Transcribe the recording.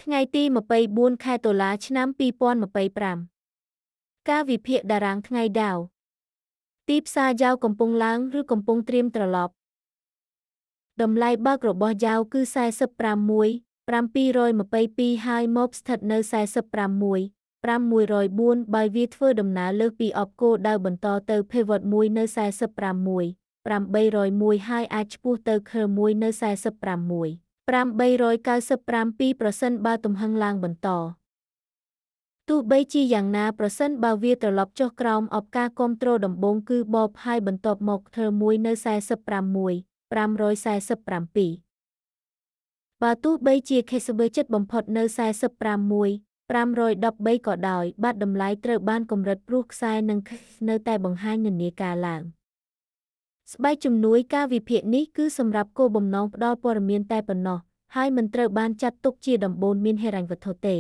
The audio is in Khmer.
ថ្ងៃទី24ខែតុលាឆ្នាំ2025ការវិភាគតារាងថ្ងៃដាវទីផ្សារយ៉ាវកំពុងឡើងឬកំពុងត្រៀមត្រឡប់តម្លៃបើករបស់យ៉ាវគឺ45,722ហើយមកស្ថិតនៅ45,604បើវាធ្វើដំណើរលើសពីអបគោលដៅបន្តទៅ pivot មួយនៅ45,801ហើយអាចឆ្ពោះទៅ curl មួយនៅ45,895ប្រសិនបើទំហឹងឡើងបន្តទោះបីជាយ៉ាងណាប្រសិនបើវាត្រឡប់ចុះក្រោមអបការគាំទ្រដំបូងគឺបបហើយបន្ទាប់មកធ្វើមួយនៅ45,547បើទោះបីជា Casable ជិតបំផុតនៅ45,513ក៏ដោយបាត់តម្លៃត្រូវបានកម្រិតព្រោះខ្សែនិងនៅតែបង្ហាញនិន្នាការឡើងស្បែកជំនួយការវិភាគនេះគឺសម្រាប់គោលបំណងផ្ដល់ព័ត៌មានតែប៉ុណ្ណោះហើយមិនត្រូវបានចាត់ទុកជាដំបូន្មានហិរញ្ញវត្ថុទេ